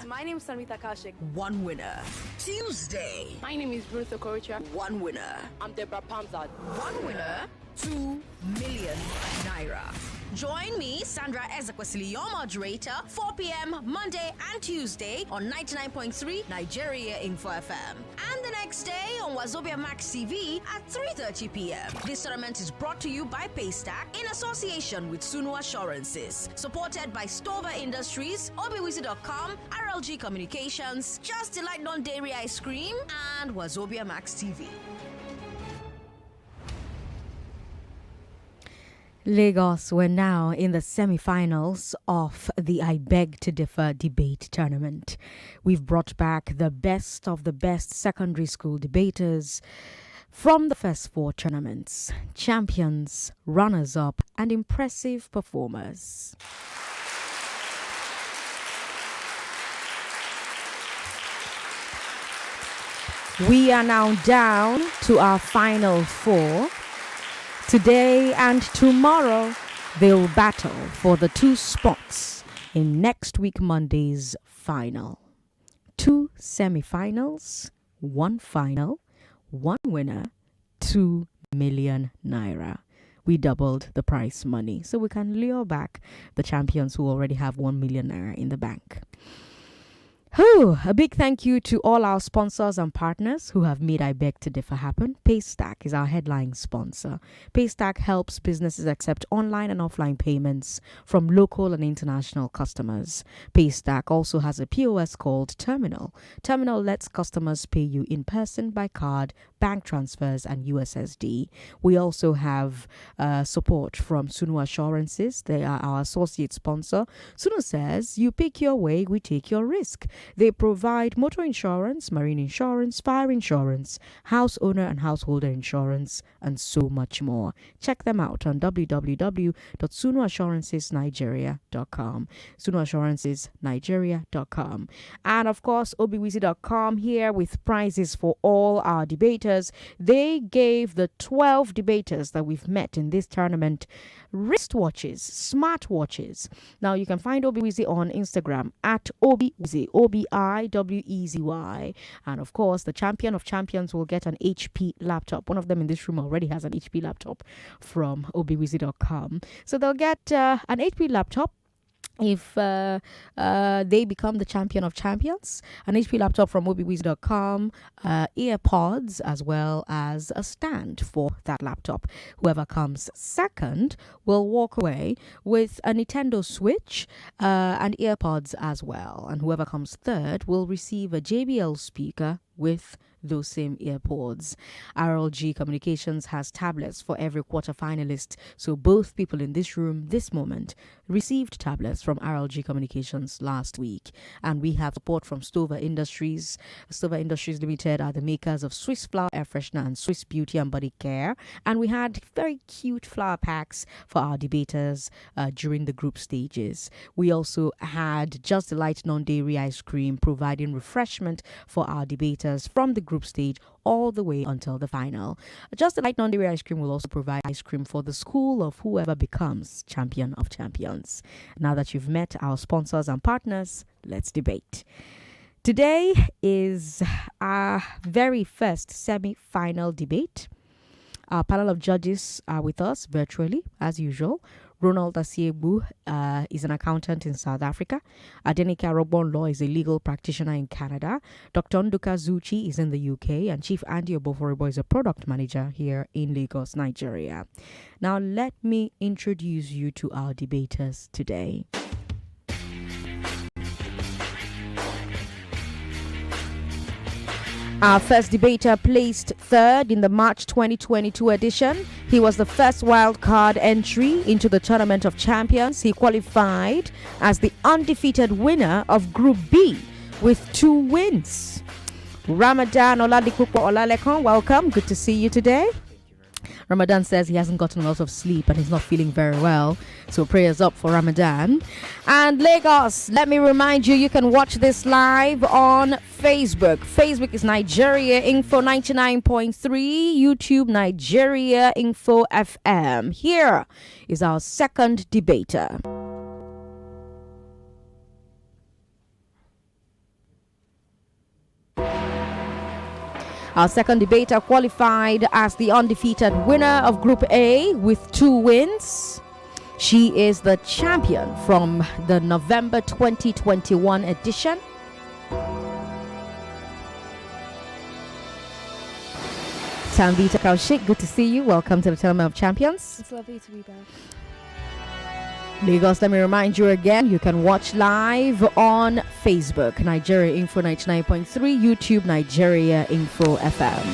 My name is Tanvita Koushik. One winner. Tuesday. My name is Ruth Okoricha. One winner. I'm Deborah Pamzad. One winner. 2 million naira. Join me, Sandra Ezekwesili, your moderator, 4 p.m. Monday and Tuesday on 99.3 Nigeria Info FM. And the next day on Wazobia Max TV at 3:30 p.m. This tournament is brought to you by Paystack in association with Sunu Assurances. Supported by Stover Industries, obiwizi.com, RLG Communications, Just Delight Non-Dairy Ice Cream, and Wazobia Max TV. Lagos were now in the semifinals of the I Beg to Differ debate tournament. We've brought back the best of the best secondary school debaters from the first 4 tournaments, champions, runners-up, and impressive performers. We are now down to our final 4. Today and tomorrow, they'll battle for the 2 spots in next week Monday's final. 2 semifinals, 1 final, 1 winner, 2 million naira. We doubled the prize money so we can lure back the champions who already have 1 million naira in the bank. A big thank you to all our sponsors and partners who have made I Beg to Differ happen. Paystack is our headline sponsor. Paystack helps businesses accept online and offline payments from local and international customers. Paystack also has a POS called Terminal. Terminal lets customers pay you in person, by card, bank transfers, and USSD. We also have support from Sunu Assurances. They are our associate sponsor. Sunu says, you pick your way, we take your risk. They provide motor insurance, marine insurance, fire insurance, house owner and householder insurance, and so much more. Check them out on www.sunuassurances.nigeria.com. sunuassurances.nigeria.com. And of course, obiwizi.com here with prizes for all our debaters. They gave the 12 debaters that we've met in this tournament wristwatches, smartwatches. Now you can find Obiwizi on Instagram at Obiwizi, OBIWEZY. And of course, the champion of champions will get an HP laptop. One of them in this room already has an HP laptop from obiwizi.com. So they'll get an HP laptop if they become the champion of champions, an HP laptop from obiwizi.com, earpods, as well as a stand for that laptop. Whoever comes second will walk away with a Nintendo Switch and earpods as well. And whoever comes third will receive a JBL speaker with those same earpods. RLG Communications has tablets for every quarter finalist. So both people in this room this moment received tablets from RLG Communications last week. And we have support from Stover Industries. Stover Industries Limited are the makers of Swiss Flower Air Freshener and Swiss Beauty and Body Care. And we had very cute flower packs for our debaters during the group stages. We also had Just Delight Non-Dairy Ice Cream providing refreshment for our debaters from the group stage all the way until the final. Just Delight Non-Dairy Ice Cream will also provide ice cream for the school of whoever becomes champion of champions. Now that you've met our sponsors and partners, let's debate. Today is our very first semi-final debate. Our panel of judges are with us virtually, as usual. Ronald Asiebu is an accountant in South Africa. Adenike Arogbonlo is a legal practitioner in Canada. Dr. Nduka Zuchi is in the UK. And Chief Andy Oboforibo is a product manager here in Lagos, Nigeria. Now, let me introduce you to our debaters today. Our first debater placed third in the March 2022 edition. He was the first wildcard entry into the Tournament of Champions. He qualified as the undefeated winner of Group B with 2 wins. Ramadan Oladipupo Olalekon, welcome. Good to see you today. Ramadan says he hasn't gotten a lot of sleep and he's not feeling very well. So prayers up for Ramadan. And Lagos, let me remind you, you can watch this live on Facebook. Facebook is Nigeria Info 99.3, YouTube Nigeria Info FM. Here is our second debater. Our second debater qualified as the undefeated winner of Group A with 2 wins. She is the champion from the November 2021 edition. Tanvita Koushik, good to see you. Welcome to the Tournament of Champions. It's lovely to be back. Lagos, let me remind you again, you can watch live on Facebook, Nigeria Info 99.3, YouTube, Nigeria Info FM.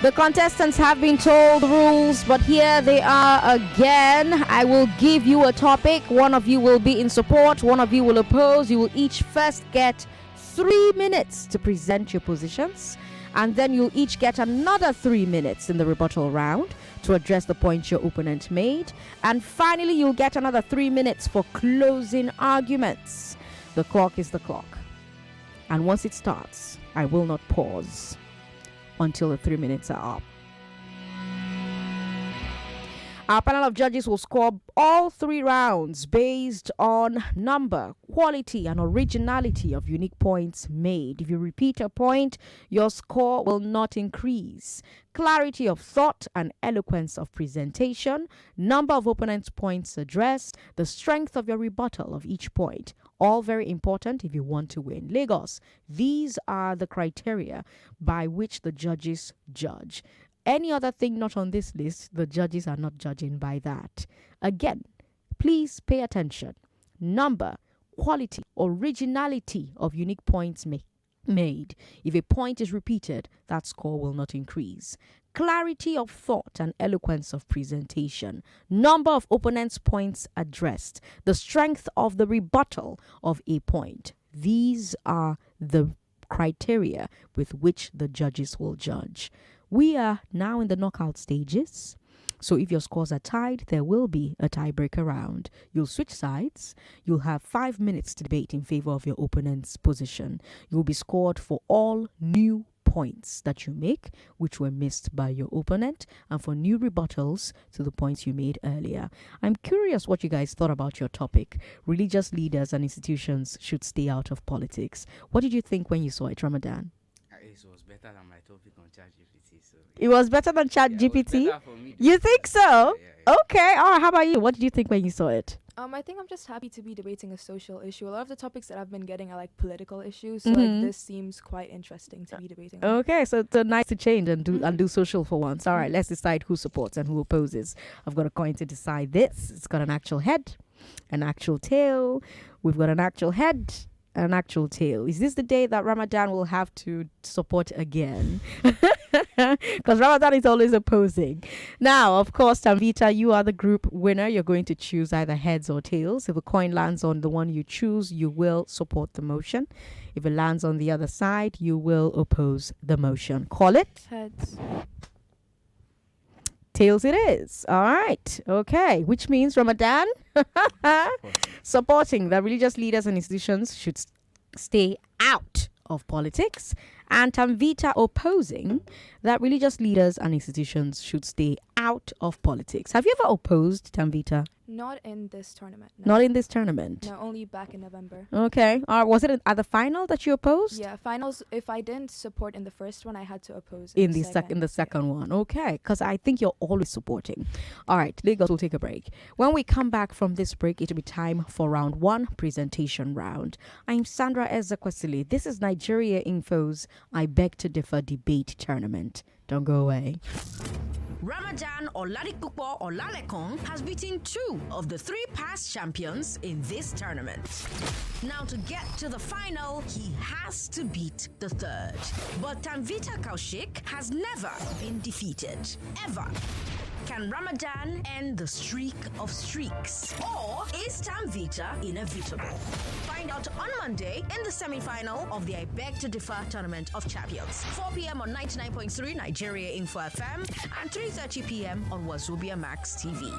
The contestants have been told the rules, but here they are again. I will give you a topic. One of you will be in support, one of you will oppose. You will each first get 3 minutes to present your positions, and then you'll each get another 3 minutes in the rebuttal round to address the points your opponent made. And finally, you'll get another 3 minutes for closing arguments. The clock is the clock. And once it starts, I will not pause until the 3 minutes are up. Our panel of judges will score all 3 rounds based on number, quality, and originality of unique points made. If you repeat a point, your score will not increase. Clarity of thought and eloquence of presentation, number of opponents' points addressed, the strength of your rebuttal of each point. All very important if you want to win. Lagos, these are the criteria by which the judges judge. Any other thing not on this list, the judges are not judging by that. Again, please pay attention. Number, quality, originality of unique points made. If a point is repeated, that score will not increase. Clarity of thought and eloquence of presentation. Number of opponents' points addressed. The strength of the rebuttal of a point. These are the criteria with which the judges will judge. We are now in the knockout stages. So if your scores are tied, there will be a tiebreaker round. You'll switch sides. You'll have 5 minutes to debate in favor of your opponent's position. You'll be scored for all new points that you make, which were missed by your opponent, and for new rebuttals to the points you made earlier. I'm curious what you guys thought about your topic. Religious leaders and institutions should stay out of politics. What did you think when you saw it, Ramadan? It was better than my topic on ChatGPT. So it was better than ChatGPT? You think so? Yeah. Okay. All right. How about you? What did you think when you saw it? I think I'm just happy to be debating a social issue. A lot of the topics that I've been getting are like political issues, so like this seems quite interesting to be debating. Okay, so it's nice to change and do social for once. All right, let's decide who supports and who opposes. I've got a coin to decide this. It's got an actual head, an actual tail. We've got an actual head, an actual tail. Is this the day that Ramadan will have to support again? Because Ramadan is always opposing. Now, of course, Tanvita, you are the group winner. You're going to choose either heads or tails. If a coin lands on the one you choose, you will support the motion. If it lands on the other side, you will oppose the motion. Call it? Heads. Tails it is. All right. Okay. Which means Ramadan supporting that religious leaders and institutions should stay out of politics, and Tanvita opposing that religious leaders and institutions should stay out of politics. Have you ever opposed, Tanvita? Not in this tournament. No. Not in this tournament? No, only back in November. Okay. Was it at the final that you opposed? Yeah, finals. If I didn't support in the first one, I had to oppose in the second one. Okay, because I think you're always supporting. All right, Lagos will take a break. When we come back from this break, it'll be time for round 1, presentation round. I'm Sandra Ezekwesili. This is Nigeria Info's I Beg to Differ debate tournament. Don't go away. Ramadan Oladipupo Olalekong has beaten 2 of the 3 past champions in this tournament. Now to get to the final, he has to beat the 3rd. But Tanvita Koushik has never been defeated, ever. Can Ramadan end the streak of streaks? Or is Tanvita inevitable? Find out on Monday in the semi-final of the I Beg to Differ Tournament of Champions. 4 p.m. on 99.3 Nigeria Info FM and 3:30 p.m. on Wazobia Max TV.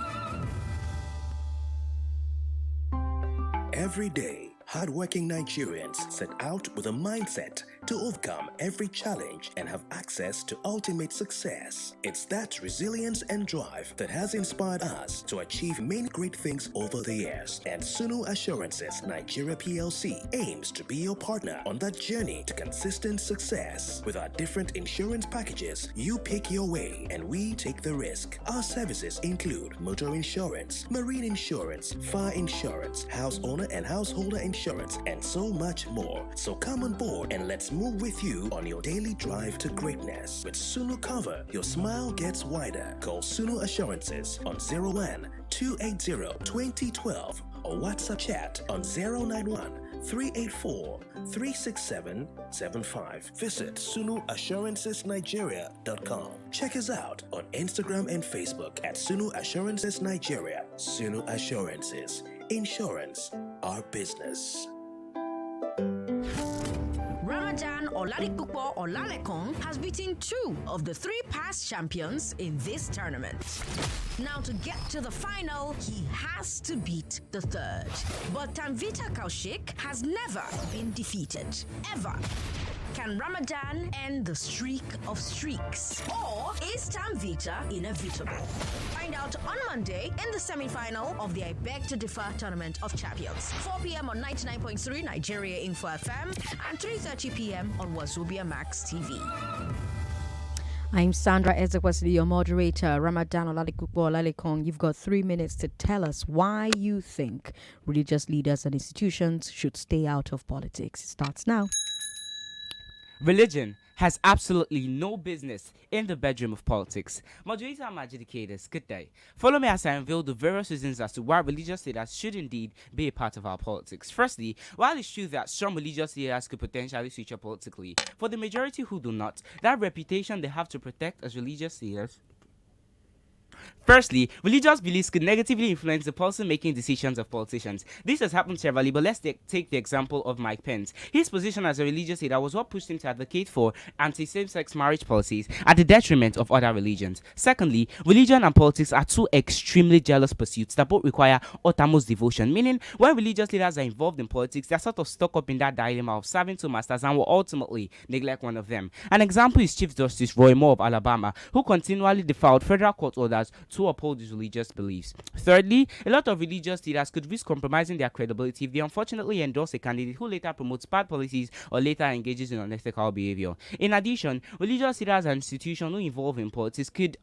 Every day, hardworking Nigerians set out with a mindset to overcome every challenge and have access to ultimate success. It's that resilience and drive that has inspired us to achieve many great things over the years. And Sunu Assurances Nigeria PLC aims to be your partner on that journey to consistent success. With our different insurance packages, you pick your way and we take the risk. Our services include motor insurance, marine insurance, fire insurance, house owner and householder insurance, and so much more. So come on board and let's move with you on your daily drive to greatness. With Sunu Cover, your smile gets wider. Call Sunu Assurances on 01 280 2012 or WhatsApp chat on 091 384 36775. Visit sunuassurances.nigeria.com. Check us out on Instagram and Facebook at Sunu Assurances Nigeria. Sunu Assurances. Insurance, our business. Ramadan Oladipupo Olalekong has beaten 2 of the 3 past champions in this tournament. Now to get to the final, he has to beat the 3rd. But Tanvita Koushik has never been defeated, ever. Can Ramadan end the streak of streaks? Or is Tanvita inevitable? Find out on Monday in the semi-final of the I Beg to Differ Tournament of Champions. 4 p.m. on 99.3 Nigeria Info FM and 3:30 p.m. on Wazobia Max TV. I'm Sandra Ezekwesili, your moderator. Ramadan Oladipupo Olalekong, you've got 3 minutes to tell us why you think religious leaders and institutions should stay out of politics. It starts now. Religion has absolutely no business in the bedroom of politics. Moderator and adjudicators, good day. Follow me as I unveil the various reasons as to why religious leaders should indeed be a part of our politics. Firstly, while it's true that some religious leaders could potentially feature politically, for the majority who do not, that reputation they have to protect as religious leaders. Firstly, religious beliefs could negatively influence the policy-making decisions of politicians. This has happened severally, but let's take the example of Mike Pence. His position as a religious leader was what pushed him to advocate for anti-same-sex marriage policies at the detriment of other religions. Secondly, religion and politics are two extremely jealous pursuits that both require uttermost devotion, meaning when religious leaders are involved in politics, they're sort of stuck up in that dilemma of serving two masters and will ultimately neglect one of them. An example is Chief Justice Roy Moore of Alabama, who continually defied federal court orders to uphold his religious beliefs. Thirdly, a lot of religious leaders could risk compromising their credibility if they unfortunately endorse a candidate who later promotes bad policies or later engages in unethical behavior. In addition, religious leaders and institutions who involve in politics could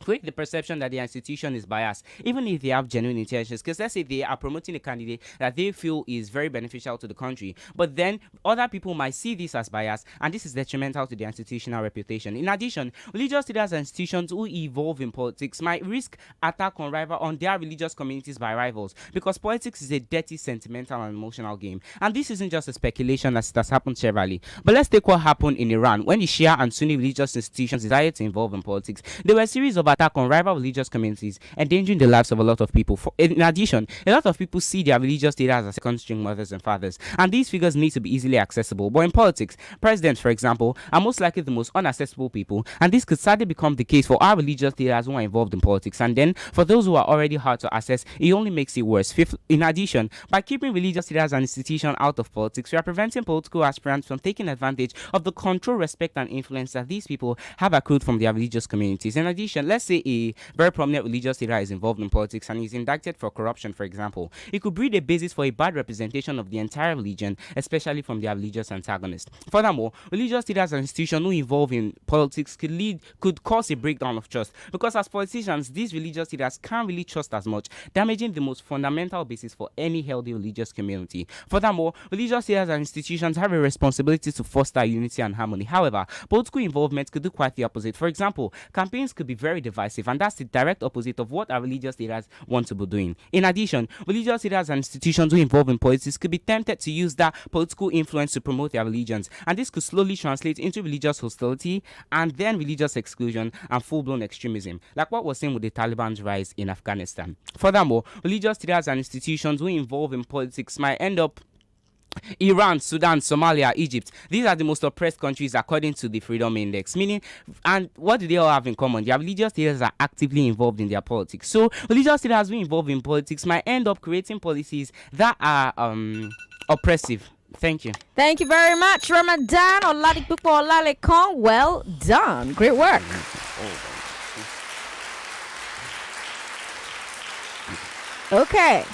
create the perception that the institution is biased, even if they have genuine intentions. Because let's say they are promoting a candidate that they feel is very beneficial to the country, but then other people might see this as biased, and this is detrimental to the institutional reputation. In addition, religious leaders and institutions who evolve in politics might risk attack on their religious communities by rivals, because politics is a dirty, sentimental, and emotional game. And this isn't just a speculation as it has happened severally. But let's take what happened in Iran when the Shia and Sunni religious institutions decided to involve in politics. There were a series of attack on rival religious communities, endangering the lives of a lot of people. In addition, a lot of people see their religious leaders as second-string mothers and fathers, and these figures need to be easily accessible. But in politics, presidents, for example, are most likely the most inaccessible people, and this could sadly become the case for our religious leaders who are involved in politics. And then, for those who are already hard to access, it only makes it worse. Fifth, in addition, by keeping religious leaders and institutions out of politics, we are preventing political aspirants from taking advantage of the control, respect, and influence that these people have accrued from their religious communities. In addition, let's say a very prominent religious leader is involved in politics and is indicted for corruption, for example. It could breed a basis for a bad representation of the entire religion, especially from their religious antagonists. Furthermore, religious leaders and institutions who involve in politics could cause a breakdown of trust, because as politicians, these religious leaders can't really trust as much, damaging the most fundamental basis for any healthy religious community. Furthermore, religious leaders and institutions have a responsibility to foster unity and harmony. However, political involvement could do quite the opposite. For example, campaigns could be very divisive, and that's the direct opposite of what our religious leaders want to be doing. In addition, religious leaders and institutions who involve in politics could be tempted to use that political influence to promote their religions, and this could slowly translate into religious hostility and then religious exclusion and full-blown extremism, like what was seen with the Taliban's rise in Afghanistan. Furthermore, religious leaders and institutions who involve in politics might end up Iran, Sudan, Somalia, Egypt. These are the most oppressed countries according to the Freedom Index. Meaning, and what do they all have in common? Their religious leaders are actively involved in their politics. So, religious leaders who involve in politics might end up creating policies that are oppressive. Thank you. Thank you very much, Ramadan. Oladipupo Olalekon. Well done. Great work. Okay.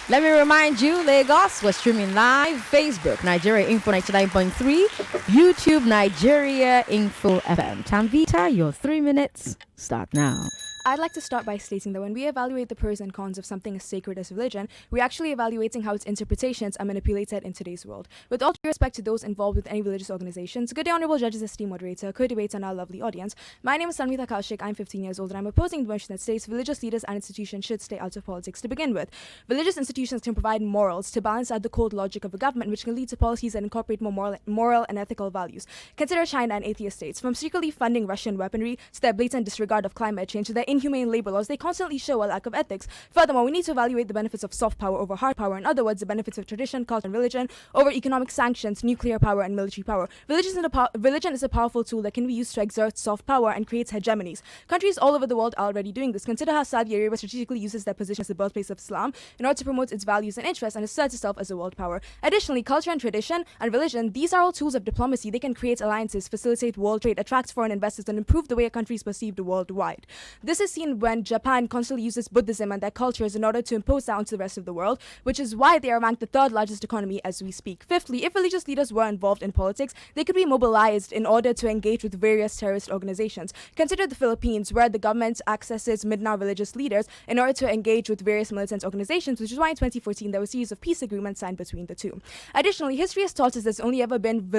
Let me remind you, Lagos, we're streaming live. Facebook, Nigeria Info 99.3. YouTube, Nigeria Info FM. Tanvita, your 3 minutes start now. I'd like to start by stating that when we evaluate the pros and cons of something as sacred as religion, we're actually evaluating how its interpretations are manipulated in today's world. With all due respect to those involved with any religious organizations, good day, honorable judges, esteemed moderator, co-debate, and our lovely audience. My name is Sandra Koushik. I'm 15 years old, and I'm opposing the motion that states religious leaders and institutions should stay out of politics to begin with. Religious institutions can provide morals to balance out the cold logic of a government, which can lead to policies that incorporate more moral and ethical values. Consider China and atheist states. From secretly funding Russian weaponry to their blatant disregard of climate change to their inhumane labor laws, they constantly show a lack of ethics. Furthermore, we need to evaluate the benefits of soft power over hard power. In other words, the benefits of tradition, culture, and religion over economic sanctions, nuclear power, and military power. Religion is a powerful tool that can be used to exert soft power and create hegemonies. Countries all over the world are already doing this. Consider how Saudi Arabia strategically uses their position as the birthplace of Islam in order to promote its values and interests and assert itself as a world power. Additionally, culture and tradition and religion, these are all tools of diplomacy. They can create alliances, facilitate world trade, attract foreign investors, and improve the way a country is perceived worldwide. This is seen when Japan constantly uses Buddhism and their cultures in order to impose that onto the rest of the world, which is why they are ranked the third largest economy as we speak. Fifthly, if religious leaders were involved in politics, they could be mobilized in order to engage with various terrorist organizations. Consider the Philippines, where the government accesses midnight religious leaders in order to engage with various militant organizations, which is why in 2014 there was a series of peace agreements signed between the two. Additionally, history has taught us there's only ever been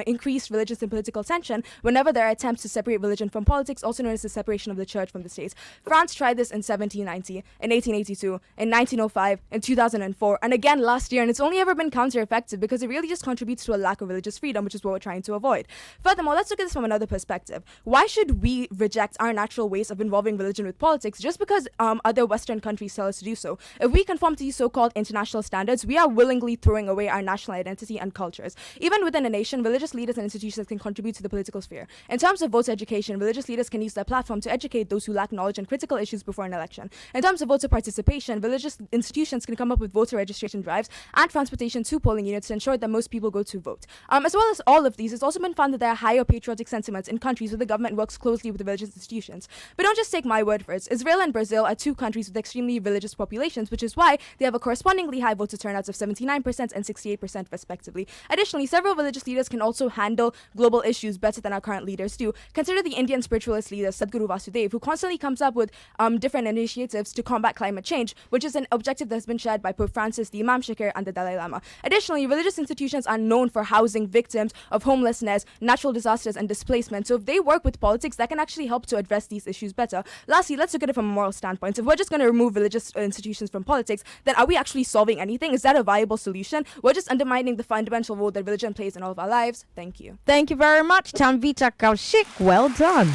increased religious and political tension whenever there are attempts to separate religion from politics, also known as the separation of the church from the state. France tried this in 1790, in 1882, in 1905, in 2004, and again last year, and it's only ever been counter-effective because it really just contributes to a lack of religious freedom, which is what we're trying to avoid. Furthermore, let's look at this from another perspective. Why should we reject our natural ways of involving religion with politics just because other Western countries tell us to do so? If we conform to these so-called international standards, we are willingly throwing away our national identity and cultures. Even within a nation, religious leaders and institutions can contribute to the political sphere. In terms of voter education, religious leaders can use their platform to educate those who lack knowledge on critical issues before an election. In terms of voter participation, religious institutions can come up with voter registration drives and transportation to polling units to ensure that most people go to vote. As well as all of these, it's also been found that there are higher patriotic sentiments in countries where the government works closely with the religious institutions. But don't just take my word for it. Israel and Brazil are two countries with extremely religious populations, which is why they have a correspondingly high voter turnouts of 79% and 68% respectively. Additionally, several religious leaders can also handle global issues better than our current leaders do. Consider the Indian spiritualist leader Sadhguru Vasudev, who constantly comes up with different initiatives to combat climate change, which is an objective that has been shared by Pope Francis, the Imam Shakir, and the Dalai Lama. Additionally, religious institutions are known for housing victims of homelessness, natural disasters, and displacement. So if they work with politics, that can actually help to address these issues better. Lastly, let's look at it from a moral standpoint. If we're just going to remove religious institutions from politics, then are we actually solving anything? Is that a viable solution? We're just undermining the fundamental role that religion plays in all of our lives. Thank you. Thank you very much, Tanvita Koushik. Well done.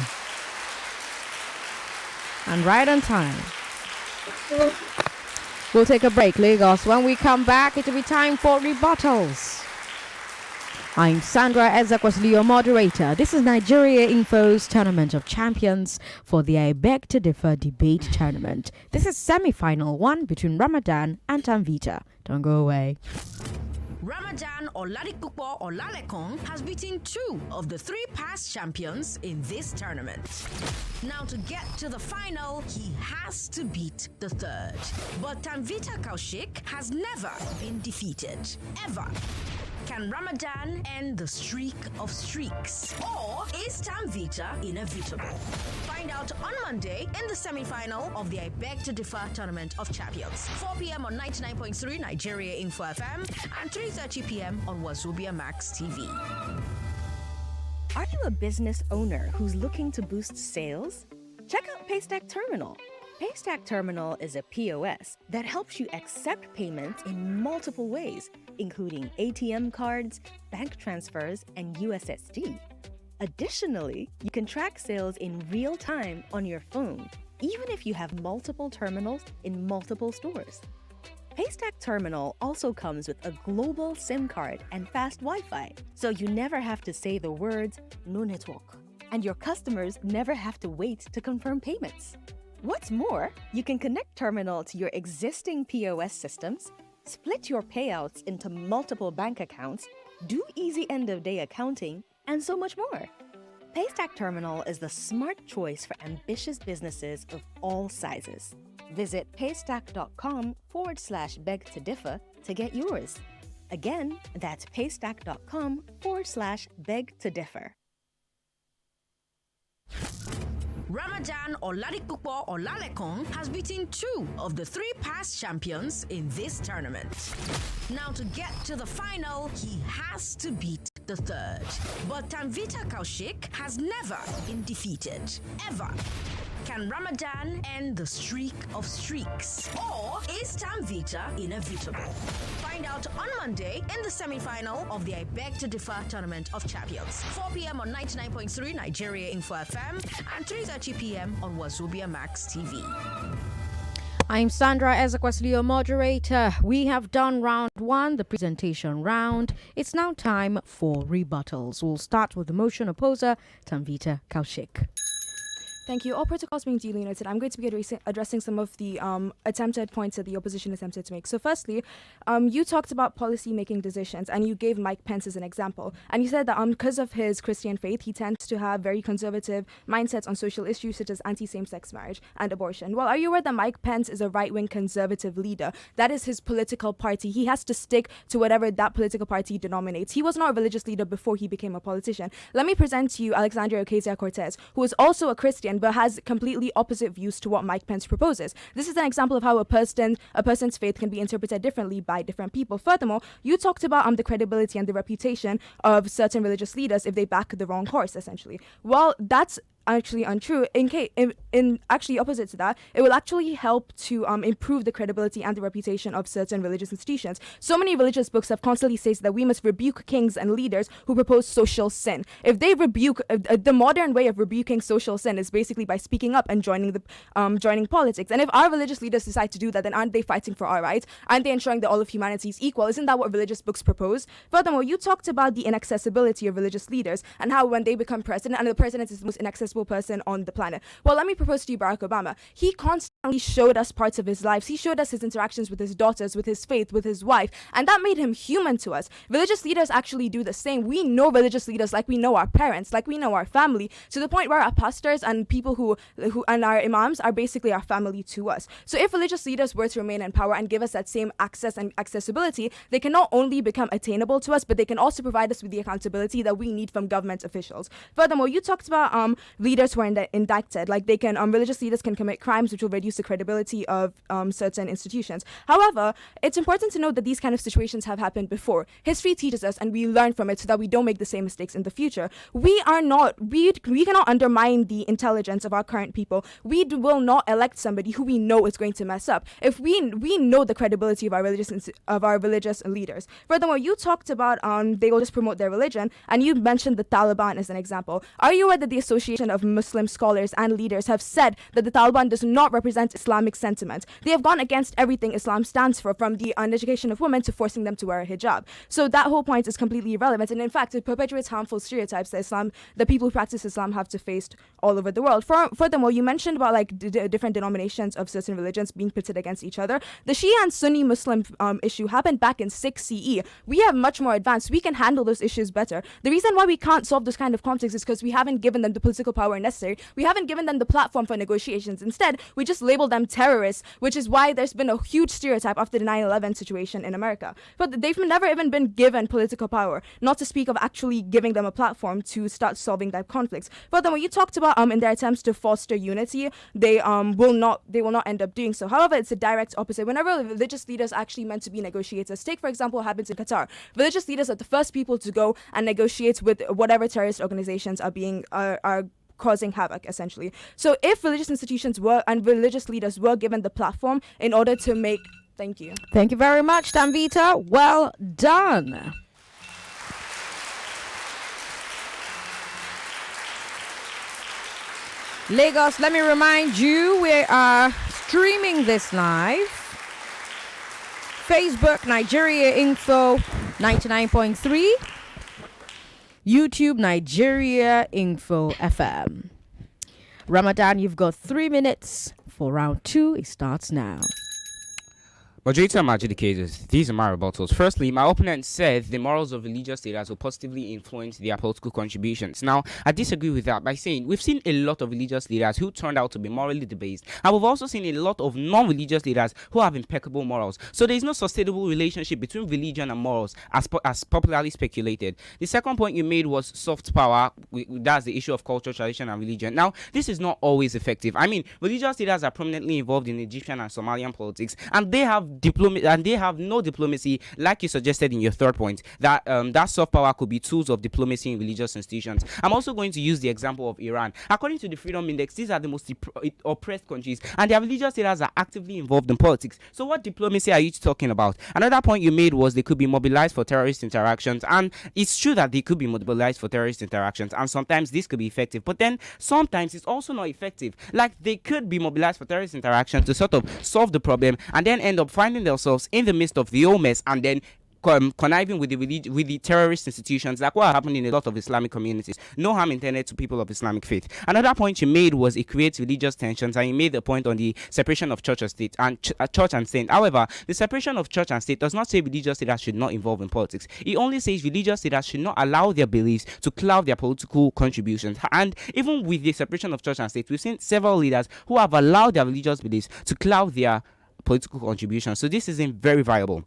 And right on time. We'll take a break, Lagos. When we come back, it'll be time for rebuttals. I'm Sandra Ezekwesili, your moderator. This is Nigeria Info's Tournament of Champions for the I Beg to Differ debate tournament. This is semi-final one between Ramadan and Tanvita. Don't go away. Ramadan Oladipupo Olalekon has beaten 2 of the 3 past champions in this tournament. Now to get to the final, he has to beat the 3rd. But Tanvita Koushik has never been defeated, ever. Can Ramadan end the streak of streaks? Or is Tanvita inevitable? Find out on Monday in the semi-final of the I Beg to Differ Tournament of Champions. 4 p.m. on 99.3 Nigeria Info FM and 3:30 p.m. on Wazobia Max TV. Are you a business owner who's looking to boost sales? Check out Paystack Terminal. Paystack Terminal is a POS that helps you accept payments in multiple ways, including ATM cards, bank transfers, and USSD. Additionally, you can track sales in real time on your phone, even if you have multiple terminals in multiple stores. Paystack Terminal also comes with a global SIM card and fast Wi-Fi, so you never have to say the words "no network," and your customers never have to wait to confirm payments. What's more, you can connect Terminal to your existing POS systems, split your payouts into multiple bank accounts, do easy end-of-day accounting, and so much more. Paystack Terminal is the smart choice for ambitious businesses of all sizes. Visit paystack.com/beg to differ to get yours. Again, that's paystack.com/beg to differ. Ramadan Oladipupo Olalekong has beaten 2 of the 3 past champions in this tournament. Now to get to the final, he has to beat the 3rd. But Tanvita Koushik has never been defeated, ever. Can Ramadan end the streak of streaks? Or is Tanvita inevitable? Find out on Monday in the semi-final of the I Beg to Differ Tournament of Champions. 4 p.m. on 99.3 Nigeria Info FM and 3:30 p.m. on Wazobia Max TV. I'm Sandra Ezekwesili, your moderator. We have done round 1, the presentation round. It's now time for rebuttals. We'll start with the motion opposer, Tanvita Koushik. Thank you. All protocols being duly noted, I'm going to be addressing some of the attempted points that the opposition attempted to make. So firstly, you talked about policy-making decisions, and you gave Mike Pence as an example. And you said that because of his Christian faith, he tends to have very conservative mindsets on social issues such as anti-same-sex marriage and abortion. Well, are you aware that Mike Pence is a right-wing conservative leader? That is his political party. He has to stick to whatever that political party denominates. He was not a religious leader before he became a politician. Let me present to you Alexandria Ocasio-Cortez, who is also a Christian, but has completely opposite views to what Mike Pence proposes. This is an example of how a person's faith can be interpreted differently by different people. Furthermore, you talked about the credibility and the reputation of certain religious leaders if they back the wrong horse, essentially. Well, that's actually untrue. In actually opposite to that, it will actually help to improve the credibility and the reputation of certain religious institutions. So many religious books have constantly stated that we must rebuke kings and leaders who propose social sin. If they rebuke the modern way of rebuking social sin is basically by speaking up and joining politics. And if our religious leaders decide to do that, then aren't they fighting for our rights? Aren't they ensuring that all of humanity is equal? Isn't that what religious books propose? Furthermore, you talked about the inaccessibility of religious leaders and how when they become president, and the president is the most inaccessible person on the planet. Well, let me propose to you Barack Obama. He constantly showed us parts of his life. He showed us his interactions with his daughters, with his faith, with his wife, and that made him human to us. Religious leaders actually do the same. We know religious leaders like we know our parents, like we know our family, to the point where our pastors and people who and our imams are basically our family to us. So if religious leaders were to remain in power and give us that same access and accessibility, they can not only become attainable to us, but they can also provide us with the accountability that we need from government officials. Furthermore, you talked about leaders who are indicted, like they can religious leaders can commit crimes which will reduce the credibility of certain institutions. However, it's important to note that these kind of situations have happened before. History teaches us and we learn from it so that we don't make the same mistakes in the future. We cannot undermine the intelligence of our current people. We will not elect somebody who we know is going to mess up if we know the credibility of our religious leaders. Furthermore, you talked about they will just promote their religion, and you mentioned the Taliban as an example. Are you aware that the Association of Muslim scholars and leaders have said that the Taliban does not represent Islamic sentiment? They have gone against everything Islam stands for, from the uneducation of women to forcing them to wear a hijab. So that whole point is completely irrelevant, and in fact it perpetuates harmful stereotypes that the people who practice Islam have to face all over the world. Furthermore, you mentioned about like different denominations of certain religions being pitted against each other. The Shia and Sunni Muslim issue happened back in 6 CE. We have much more advanced. We can handle those issues better. The reason why we can't solve those kind of conflicts is because we haven't given them the political power necessary. We haven't given them the platform for negotiations. Instead, we just label them terrorists, which is why there's been a huge stereotype after the 9/11 situation in America. But they've never even been given political power, not to speak of actually giving them a platform to start solving their conflicts. Furthermore, you talked about in their attempts to foster unity, they will not end up doing so. However, it's a direct opposite. Whenever religious leaders actually meant to be negotiators, take for example what happens in Qatar. Religious leaders are the first people to go and negotiate with whatever terrorist organizations are causing havoc, essentially. So if religious institutions and religious leaders were given the platform in order to make... Thank you. Thank you very much, Tanvita. Well done. Lagos, let me remind you, we are streaming this live. Facebook, Nigeria Info 99.3. YouTube, Nigeria Info FM. Ramadan, you've got 3 minutes for round 2. It starts now. Moderator and adjudicators, these are my rebuttals. Firstly, my opponent said the morals of religious leaders will positively influence their political contributions. Now, I disagree with that by saying we've seen a lot of religious leaders who turned out to be morally debased, and we've also seen a lot of non-religious leaders who have impeccable morals. So there is no sustainable relationship between religion and morals as popularly speculated. The second point you made was soft power. That's the issue of culture, tradition, and religion. Now, this is not always effective. I mean, religious leaders are prominently involved in Egyptian and Somalian politics, and they have no diplomacy, like you suggested in your third point, that that soft power could be tools of diplomacy in religious institutions. I'm also going to use the example of Iran. According to the Freedom Index, these are the most oppressed countries, and their religious leaders are actively involved in politics. So what diplomacy are you talking about? Another point you made was they could be mobilized for terrorist interactions, and it's true that they could be mobilized for terrorist interactions, and sometimes this could be effective, but then sometimes it's also not effective. Like, they could be mobilized for terrorist interactions to sort of solve the problem, and then end up finding themselves in the midst of the whole mess, and then conniving with the terrorist institutions, like what happened in a lot of Islamic communities. No harm intended to people of Islamic faith. Another point you made was it creates religious tensions, and you made the point on the separation of church and state and church and state. However, the separation of church and state does not say religious leaders should not involve in politics. It only says religious leaders should not allow their beliefs to cloud their political contributions. And even with the separation of church and state, we've seen several leaders who have allowed their religious beliefs to cloud their political contributions. So this isn't very viable.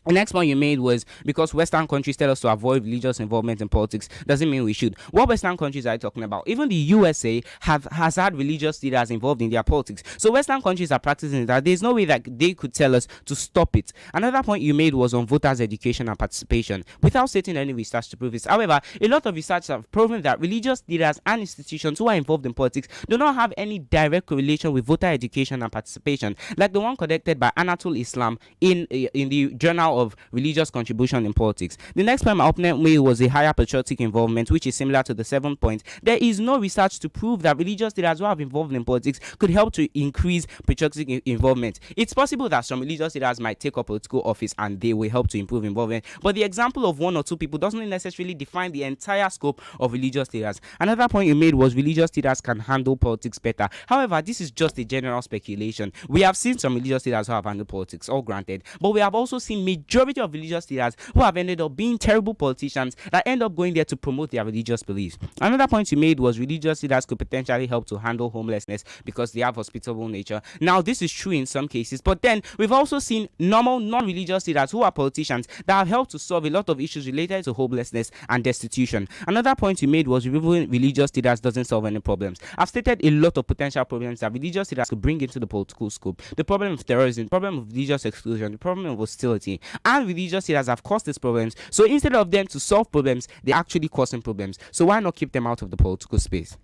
The next point you made was because Western countries tell us to avoid religious involvement in politics, doesn't mean we should. What Western countries are you talking about? Even the USA has had religious leaders involved in their politics. So Western countries are practicing that. There's no way that they could tell us to stop it. Another point you made was on voters' education and participation, without stating any research to prove this. However, a lot of research have proven that religious leaders and institutions who are involved in politics do not have any direct correlation with voter education and participation, like the one conducted by Anatol Islam in the Journal of Religious Contribution in Politics. The next point my opponent made was a higher patriotic involvement, which is similar to the 7th point. There is no research to prove that religious leaders who have involved in politics could help to increase patriotic involvement. It's possible that some religious leaders might take up political office and they will help to improve involvement, but the example of one or two people doesn't necessarily define the entire scope of religious leaders. Another point you made was religious leaders can handle politics better. However, this is just a general speculation. We have seen some religious leaders who have handled politics, all granted, but we have also seen majority of religious leaders who have ended up being terrible politicians that end up going there to promote their religious beliefs. Another point you made was religious leaders could potentially help to handle homelessness because they have hospitable nature. Now, this is true in some cases, but then we've also seen normal non-religious leaders who are politicians that have helped to solve a lot of issues related to homelessness and destitution. Another point you made was removing religious leaders doesn't solve any problems. I've stated a lot of potential problems that religious leaders could bring into the political scope. The problem of terrorism, the problem of religious exclusion, the problem of hostility, and religious leaders have caused these problems. So instead of them to solve problems, they're actually causing problems. So why not keep them out of the political space?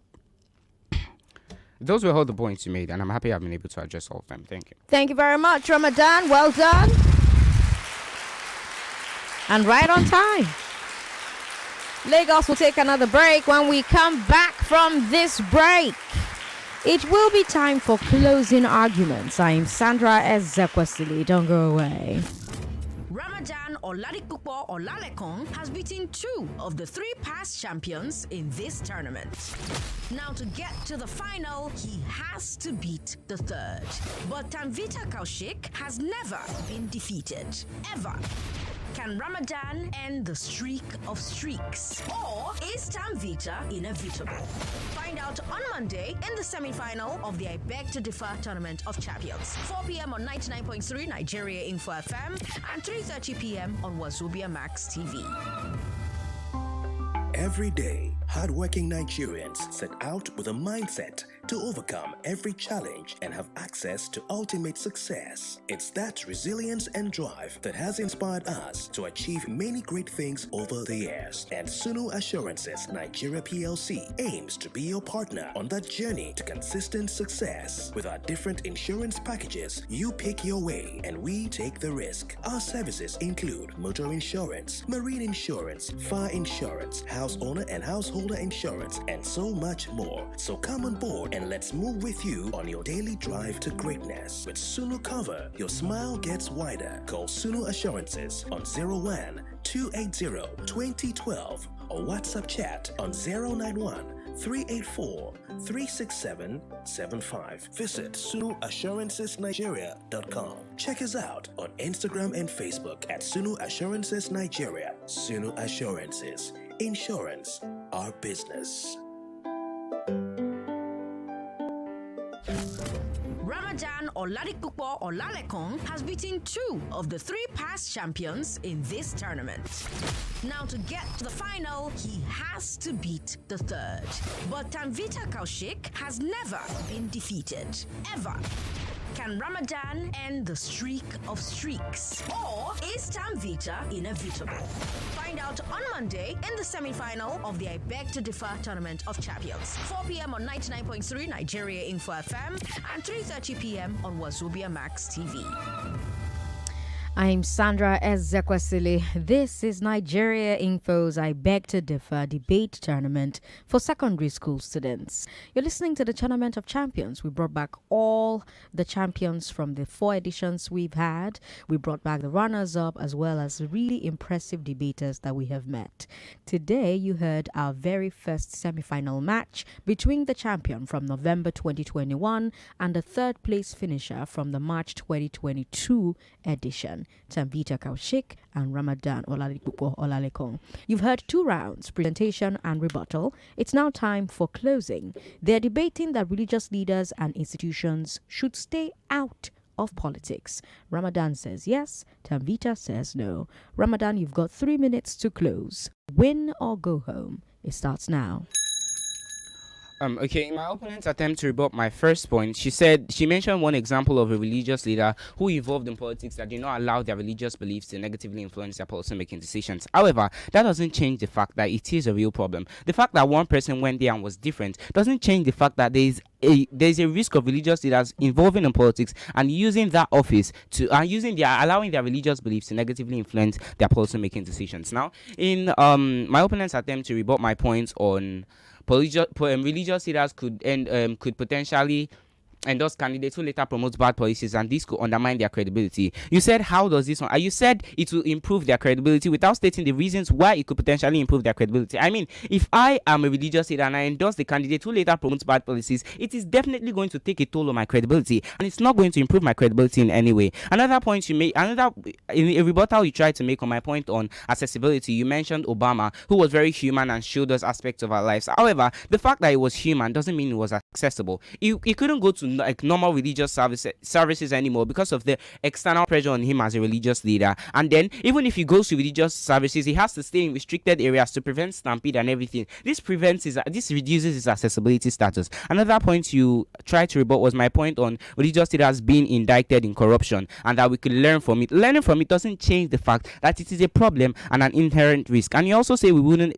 Those were all the points you made, and I'm happy I've been able to address all of them. Thank you. Thank you very much, Ramadan. Well done. And right on time. Lagos will take another break. When we come back from this break, it will be time for closing arguments. I am Sandra Ezekwesili. Don't go away. Ramadan Oladipupo Olalekong has beaten 2 of the 3 past champions in this tournament. Now, to get to the final, he has to beat the 3rd. But Tanvita Koushik has never been defeated, ever. Can Ramadan end the streak of streaks? Or is Tanvita inevitable? Find out on Monday in the semi-final of the I Beg to Differ Tournament of Champions. 4 p.m. on 99.3 Nigeria Info FM and 3:30 p.m. on Wazobia Max TV. Every day, hardworking Nigerians set out with a mindset to overcome every challenge and have access to ultimate success. It's that resilience and drive that has inspired us to achieve many great things over the years. And Sunu Assurances Nigeria PLC aims to be your partner on that journey to consistent success. With our different insurance packages, you pick your way and we take the risk. Our services include motor insurance, marine insurance, fire insurance, house owner and household householder insurance, and so much more. So come on board and let's move with you on your daily drive to greatness. With Sunu Cover, your smile gets wider. Call Sunu Assurances on 01 280 2012 or WhatsApp chat on 091 384 36775. Visit SunuAssuranceSnigeria.com. Check us out on Instagram and Facebook at Sunu Assurances Nigeria. Sunu Assurances. Insurance, our business. Ramadan Oladipupo Olalekong has beaten 2 of the 3 past champions in this tournament. Now to get to the final, he has to beat the 3rd. But Tanvita Koushik has never been defeated, ever. Can Ramadan end the streak of streaks? Or is Tanvita inevitable? Find out on Monday in the semi-final of the I Beg to Differ Tournament of Champions. 4 p.m. on 99.3 Nigeria Info FM and 3:30 p.m. on Wazobia Max TV. I'm Sandra Ezekwesili. This is Nigeria Info's I Beg to Differ debate tournament for secondary school students. You're listening to the Tournament of Champions. We brought back all the champions from the 4 editions we've had. We brought back the runners-up as well as really impressive debaters that we have met. Today, you heard our very first semi-final match between the champion from November 2021 and the 3rd place finisher from the March 2022 edition. Tanvita Koushik and Ramadan Oladipupo Olalekong. You've heard 2 rounds, presentation and rebuttal. It's now time for closing. They're debating that religious leaders and institutions should stay out of politics. Ramadan says yes, Tanvita says no. Ramadan, you've got 3 minutes to close. Win or go home. It starts now. Okay, in my opponent's attempt to rebut my first point, she mentioned one example of a religious leader who involved in politics that did not allow their religious beliefs to negatively influence their policy-making decisions. However, that doesn't change the fact that it is a real problem. The fact that one person went there and was different doesn't change the fact that there's a risk of religious leaders involving in politics and using that office to allowing their religious beliefs to negatively influence their policy-making decisions. Now, in my opponent's attempt to rebut my points on religious leaders could potentially endorse candidates who later promote bad policies, and this could undermine their credibility. You said, how does this one? You said it will improve their credibility without stating the reasons why it could potentially improve their credibility. I mean, if I am a religious leader and I endorse the candidate who later promotes bad policies, it is definitely going to take a toll on my credibility, and it's not going to improve my credibility in any way. Another point you made, in a rebuttal you tried to make on my point on accessibility, you mentioned Obama, who was very human and showed us aspects of our lives. However, the fact that he was human doesn't mean it was accessible. He couldn't go to like normal religious services anymore because of the external pressure on him as a religious leader. And then even if he goes to religious services, he has to stay in restricted areas to prevent stampede and everything. This reduces his accessibility status. Another point you tried to rebut was my point on religious leaders being indicted in corruption and that we could learn from it. Learning from it doesn't change the fact that it is a problem and an inherent risk. And you also said we wouldn't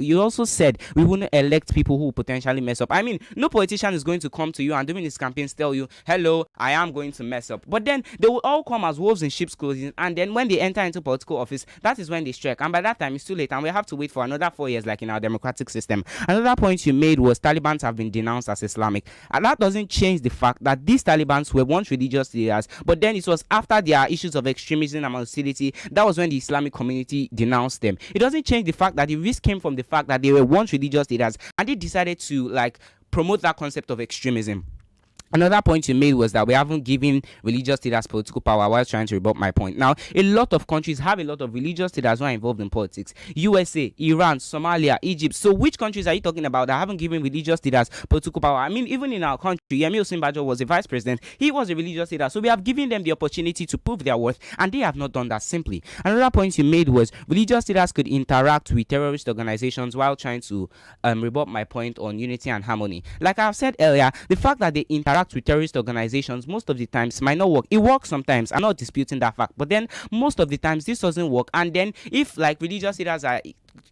elect people who potentially mess up. I mean, no politician is going to come to you and during his campaigns tell you, hello, I am going to mess up. But then they will all come as wolves in sheep's clothing, and then when they enter into political office, that is when they strike. And by that time, it's too late, and we have to wait for another 4 years, like in our democratic system. Another point you made was Taliban have been denounced as Islamic. And that doesn't change the fact that these Taliban were once religious leaders, but then it was after their issues of extremism and hostility, that was when the Islamic community denounced them. It doesn't change the fact that the risk came from the fact that they were once religious leaders, and they decided to promote that concept of extremism. Another point you made was that we haven't given religious leaders political power while trying to rebut my point. Now, a lot of countries have a lot of religious leaders who are involved in politics. USA, Iran, Somalia, Egypt. So which countries are you talking about that haven't given religious leaders political power? I mean, even in our country, Yemi Osinbajo was a vice president. He was a religious leader. So we have given them the opportunity to prove their worth, and they have not done that simply. Another point you made was religious leaders could interact with terrorist organizations while trying to rebut my point on unity and harmony. Like I've said earlier, the fact that they interact with terrorist organizations most of the times might not work. It works sometimes. I'm not disputing that fact, but then most of the times this doesn't work. And then if religious leaders are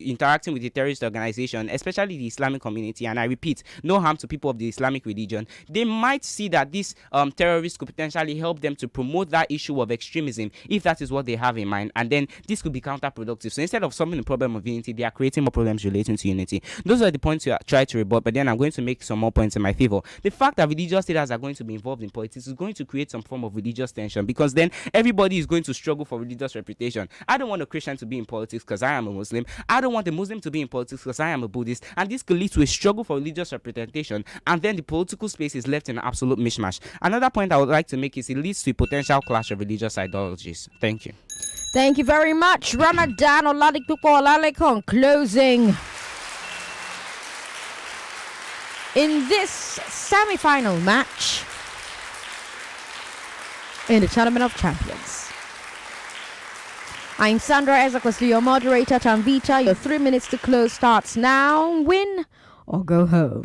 interacting with a terrorist organization, especially the Islamic community, and I repeat, no harm to people of the Islamic religion, they might see that this terrorist could potentially help them to promote that issue of extremism, if that is what they have in mind, and then this could be counterproductive. So instead of solving the problem of unity, they are creating more problems relating to unity. Those are the points you try to rebut, but then I'm going to make some more points in my favor. The fact that religious leaders are going to be involved in politics is going to create some form of religious tension, because then everybody is going to struggle for religious reputation. I don't want a Christian to be in politics because I am a Muslim. I don't want a Muslim to be in politics because I am a Buddhist, and this could lead to a struggle for religious representation, and then the political space is left in an absolute mishmash. Another point I would like to make is it leads to a potential clash of religious ideologies. Thank you. Thank you very much, Ramadan Oladipupo Olalekon. Closing in this semi-final match in the Tournament of Champions. I'm Sandra Ezekwesili, your moderator. Tanvita, your 3 minutes to close starts now. Win or go home.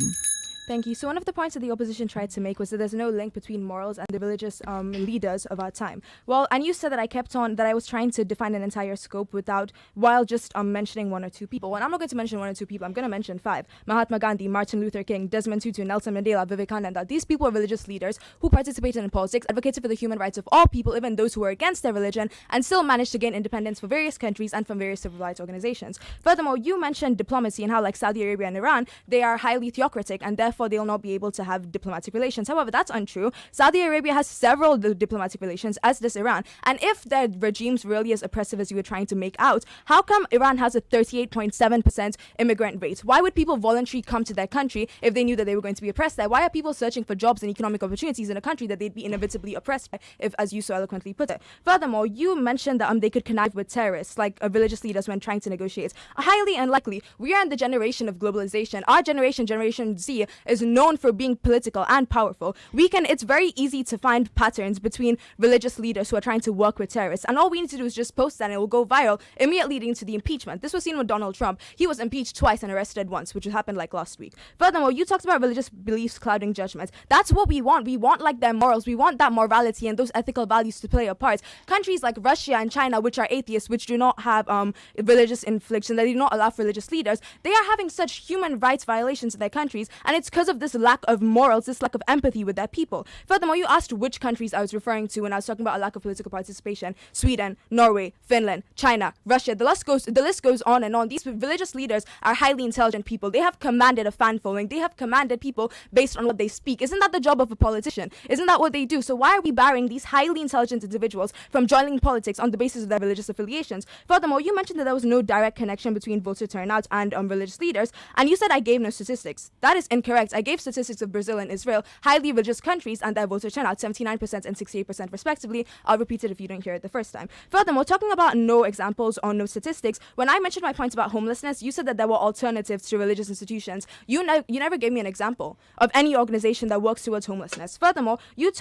Thank you. So one of the points that the opposition tried to make was that there's no link between morals and the religious leaders of our time. Well, and you said that I was trying to define an entire scope while just mentioning one or two people. And I'm not going to mention one or two people. I'm going to mention 5. Mahatma Gandhi, Martin Luther King, Desmond Tutu, Nelson Mandela, Vivekananda. These people are religious leaders who participated in politics, advocated for the human rights of all people, even those who were against their religion, and still managed to gain independence for various countries and from various civil rights organizations. Furthermore, you mentioned diplomacy and how, like Saudi Arabia and Iran, they are highly theocratic and therefore they'll not be able to have diplomatic relations. However, that's untrue. Saudi Arabia has several diplomatic relations, as does Iran. And if their regime's really as oppressive as you were trying to make out, how come Iran has a 38.7% immigrant rate? Why would people voluntarily come to their country if they knew that they were going to be oppressed there? Why are people searching for jobs and economic opportunities in a country that they'd be inevitably oppressed by, if, as you so eloquently put it? Furthermore, you mentioned that they could connive with terrorists, like religious leaders, when trying to negotiate. Highly unlikely. We are in the generation of globalization. Our generation, Generation Z, is known for being political and powerful. It's very easy to find patterns between religious leaders who are trying to work with terrorists, and all we need to do is just post that and it will go viral, immediately leading to the impeachment. This was seen with Donald Trump. He was impeached twice and arrested once, which happened like last week. Furthermore, you talked about religious beliefs clouding judgments. That's what we want. We want like their morals. We want that morality and those ethical values to play a part. Countries like Russia and China, which are atheists, which do not have religious infliction, that do not allow for religious leaders, they are having such human rights violations in their countries, and it's because of this lack of morals, this lack of empathy with their people. Furthermore, you asked which countries I was referring to when I was talking about a lack of political participation. Sweden, Norway, Finland, China, Russia. The list goes on and on. These religious leaders are highly intelligent people. They have commanded a fan following. They have commanded people based on what they speak. Isn't that the job of a politician? Isn't that what they do? So why are we barring these highly intelligent individuals from joining politics on the basis of their religious affiliations? Furthermore, you mentioned that there was no direct connection between voter turnout and religious leaders, and you said I gave no statistics. That is incorrect. I gave statistics of Brazil and Israel, highly religious countries, and their voter turnout, 79% and 68% respectively. I'll repeat it if you didn't hear it the first time. Furthermore, talking about no examples or no statistics, when I mentioned my points about homelessness, you said that there were alternatives to religious institutions. You never gave me an example of any organization that works towards homelessness. Furthermore, you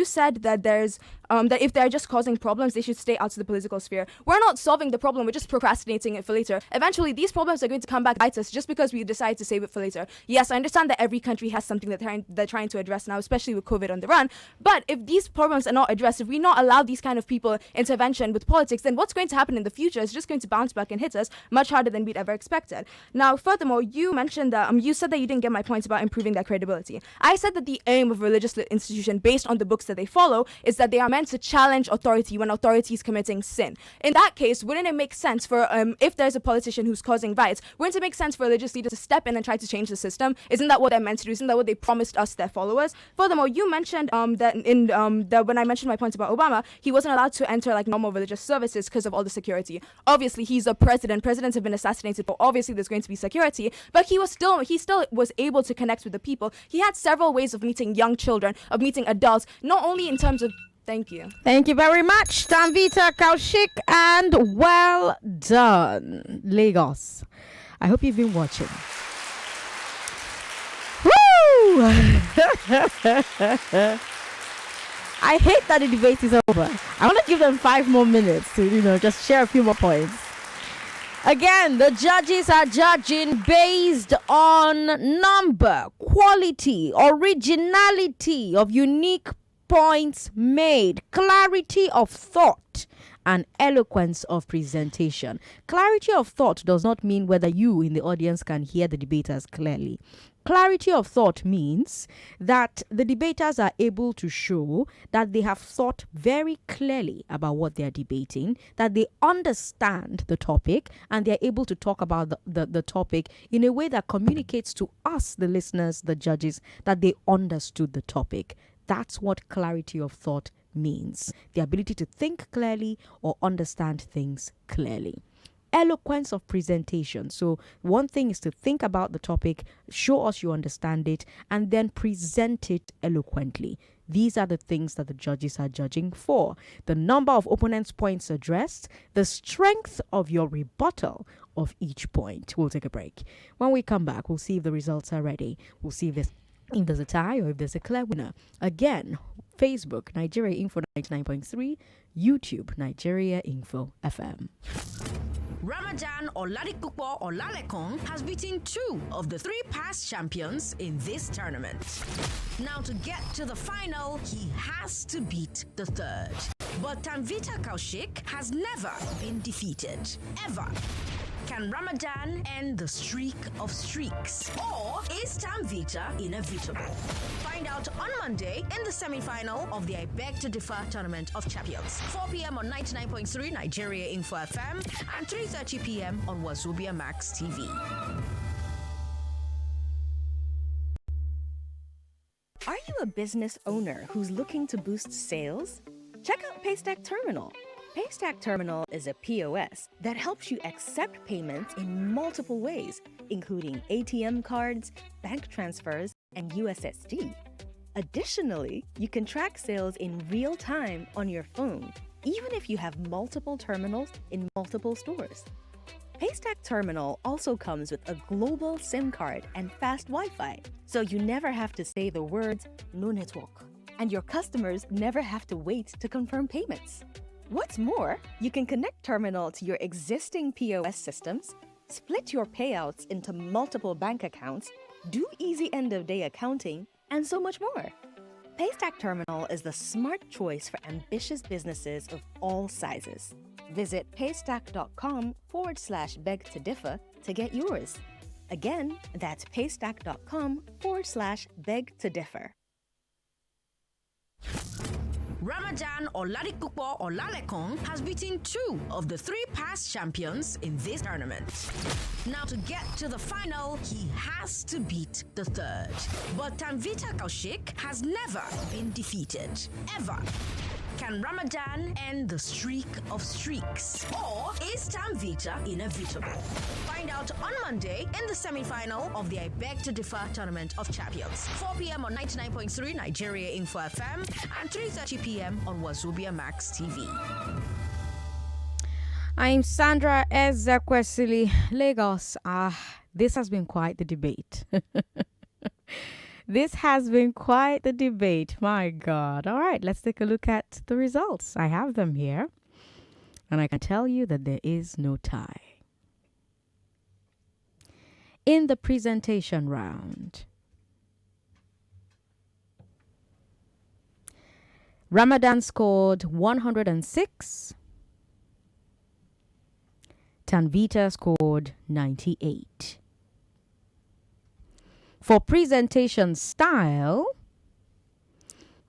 said that that if they're just causing problems, they should stay out of the political sphere. We're not solving the problem, we're just procrastinating it for later. Eventually, these problems are going to come back to bite us just because we decide to save it for later. Yes, I understand that every country has something that they're trying to address now, especially with COVID on the run. But if these problems are not addressed, if we not allow these kind of people intervention with politics, then what's going to happen in the future is just going to bounce back and hit us much harder than we'd ever expected. Now, furthermore, you mentioned that you said that you didn't get my points about improving their credibility. I said that the aim of a religious institution, based on the books that they follow, is that they are meant to challenge authority when authority is committing sin. In that case, wouldn't it make sense for if there's a politician who's causing riots, wouldn't it make sense for religious leaders to step in and try to change the system? Isn't that what they're meant to do? Isn't that what they promised us, their followers? Furthermore, you mentioned that when I mentioned my points about Obama, he wasn't allowed to enter like normal religious services because of all the security. Obviously, he's a president. Presidents have been assassinated, but obviously there's going to be security. But he still was able to connect with the people. He had several ways of meeting young children, of meeting adults, not only in terms of. Thank you. Thank you very much, Tanvita, Koushik, and well done, Lagos. I hope you've been watching. Woo! I hate that the debate is over. I want to give them 5 more minutes to, just share a few more points. Again, the judges are judging based on number, quality, originality of unique points made, clarity of thought, and eloquence of presentation. Clarity of thought does not mean whether you in the audience can hear the debaters clearly. Clarity of thought means that the debaters are able to show that they have thought very clearly about what they are debating, that they understand the topic, and they're able to talk about the topic in a way that communicates to us, the listeners, the judges, that they understood the topic. That's what clarity of thought means. The ability to think clearly or understand things clearly. Eloquence of presentation. So one thing is to think about the topic, show us you understand it, and then present it eloquently. These are the things that the judges are judging for. The number of opponents' points addressed, the strength of your rebuttal of each point. We'll take a break. When we come back, we'll see if the results are ready. We'll see if there's a tie or if there's a clear winner. Again, Facebook, Nigeria Info 99.3, YouTube, Nigeria Info FM. Ramadan Oladipupo Olalekong has beaten 2 of the 3 past champions in this tournament. Now to get to the final, he has to beat the 3rd. But Tanvita Koushik has never been defeated, ever. Can Ramadan end the streak of streaks? Or is Tanvita inevitable? Find out on Monday in the semi-final of the I Beg to Differ Tournament of Champions. 4 p.m. on 99.3 Nigeria Info FM and 3:30 p.m. on Wazobia Max TV. Are you a business owner who's looking to boost sales? Check out Paystack Terminal. Paystack Terminal is a POS that helps you accept payments in multiple ways, including ATM cards, bank transfers, and USSD. Additionally, you can track sales in real time on your phone, even if you have multiple terminals in multiple stores. Paystack Terminal also comes with a global SIM card and fast Wi-Fi, so you never have to say the words "no network," and your customers never have to wait to confirm payments. What's more, you can connect Terminal to your existing POS systems, split your payouts into multiple bank accounts, do easy end-of-day accounting, and so much more. Paystack Terminal is the smart choice for ambitious businesses of all sizes. Visit paystack.com/beg to differ to get yours. Again, that's paystack.com/beg to differ. Ramadan Oladipupo Olalekong has beaten 2 of the 3 past champions in this tournament. Now to get to the final, he has to beat the 3rd. But Tanvita Koushik has never been defeated, ever. Can Ramadan end the streak of streaks? Or is Tanvita inevitable? Find out on Monday in the semi-final of the I Beg to Differ Tournament of Champions. 4 p.m. on 99.3 Nigeria Info FM and 3:30 p.m. on Wazobia Max TV. I'm Sandra Ezekwesili, Lagos. This has been quite the debate. This has been quite the debate. My God. All right, let's take a look at the results. I have them here. And I can tell you that there is no tie. In the presentation round, Ramadan scored 106. Tanvita scored 98. For presentation style,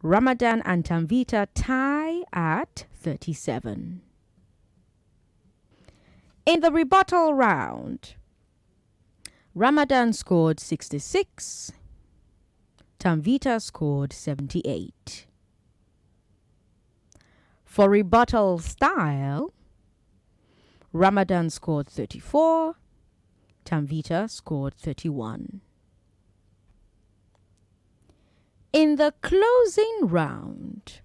Ramadan and Tanvita tie at 37. In the rebuttal round, Ramadan scored 66. Tanvita scored 78. For rebuttal style, Ramadan scored 34. Tanvita scored 31. In the closing round,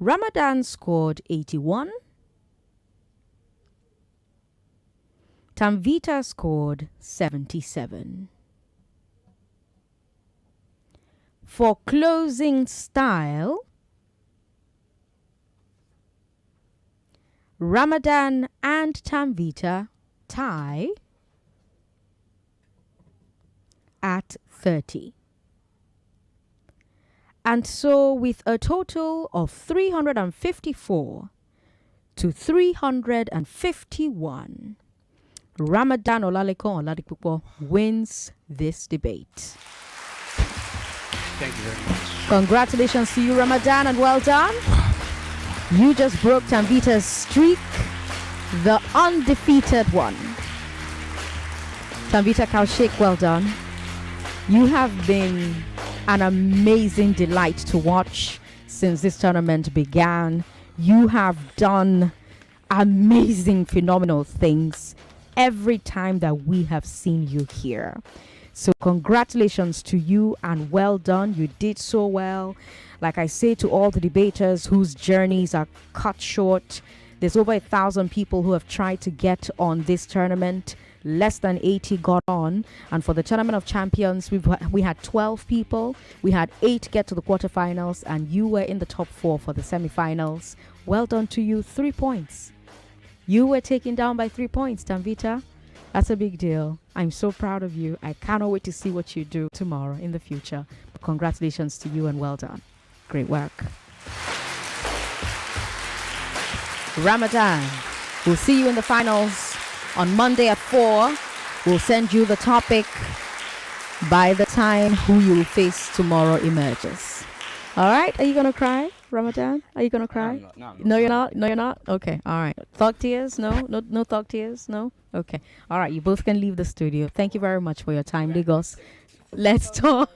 Ramadan scored 81. Tanvita scored 77. For closing style, Ramadan and Tanvita tie at 30. And so with a total of 354, to 351. Ramadan Oladipupo wins this debate. Thank you very much. Congratulations to you, Ramadan, and well done. You just broke Tanvita's streak, the undefeated one. Tanvita Koushik, well done. You have been an amazing delight to watch since this tournament began. You have done amazing, phenomenal things every time that we have seen you here. So congratulations to you and well done. You did so well. Like I say to all the debaters whose journeys are cut short, there's over 1,000 people who have tried to get on this tournament. Less than 80 got on. And for the Tournament of Champions, we had 12 people. We had 8 get to the quarterfinals, and you were in the top 4 for the semifinals. Well done to you. 3 points. You were taken down by 3 points, Tanvita. That's a big deal. I'm so proud of you. I cannot wait to see what you do tomorrow in the future. But congratulations to you and well done. Great work. Ramadan, we'll see you in the finals on Monday at 4. We'll send you the topic by the time who you will face tomorrow emerges. All right? Are you going to cry, Ramadan? Are you going to cry? No, you're not? No, you're not? Okay. All right. Thug tears? No? No thug tears? No? Okay. All right. You both can leave the studio. Thank you very much for your time, Lagos. Let's talk.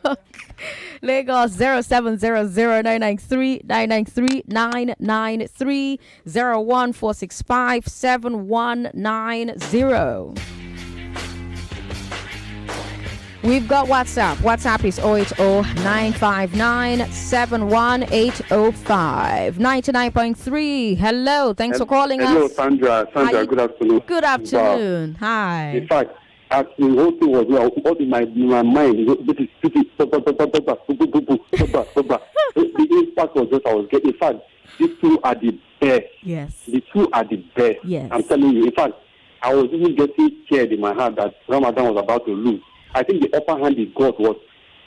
Lagos 0700-993-993 014657190. We've got WhatsApp. WhatsApp is 080-959-71805. 99.3. Hello. Thanks for calling us. Hello, Sandra. Sandra, good afternoon. Good afternoon. Wow. Hi. In fact, as the whole thing was what in my mind, this is the impact was just I was getting. In fact, these two are the best. Yes. The two are the best. Yes. I'm telling you. In fact, I was even getting scared in my heart that Ramadan was about to lose. I think the upper hand he got was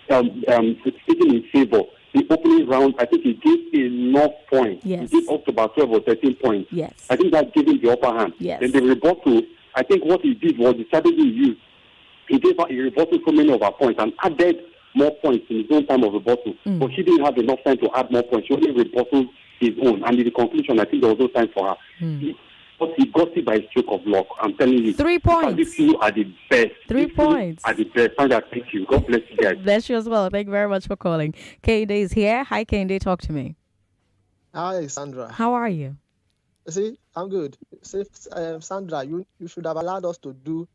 speaking in favor. The opening round, I think he gave enough points. Yes. He gave up to about 12 or 13 points. Yes. I think that gave him the upper hand. Yes. Then the rebuttal, I think what he did was the strategy he used. He rebutted so many of her points and added more points in his own time of rebuttal. But she didn't have enough time to add more points. She only rebutted his own. And in the conclusion, I think there was no time for her. But he got it by a stroke of luck. I'm telling you. 3 points. These two are the best. 3 points. Are the best. Sandra, thank you. God bless you guys. Bless you as well. Thank you very much for calling. Kende is here. Hi, Kende. Talk to me. Hi, Sandra. How are you? See, I'm good. See, Sandra, you should have allowed us to do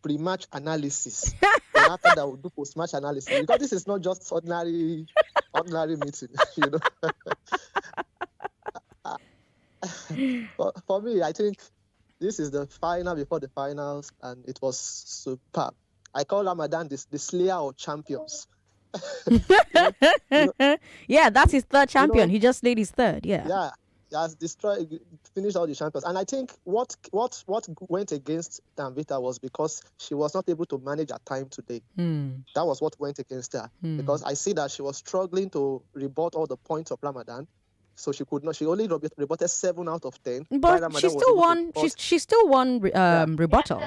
pre-match analysis. And after that, we'll do post-match analysis. Because this is not just ordinary meeting, you know. For me, I think this is the final before the finals, and it was superb. I call Ramadan the slayer of champions. Yeah, that's his third champion. He just laid his third. Yeah. Yeah. He has finished all the champions. And I think what went against Tanvita was because she was not able to manage her time today. That was what went against her. Because I see that she was struggling to rebut all the points of Ramadan. So she could not. She only rebutted 7 out of 10. But she still won. She still won rebuttal.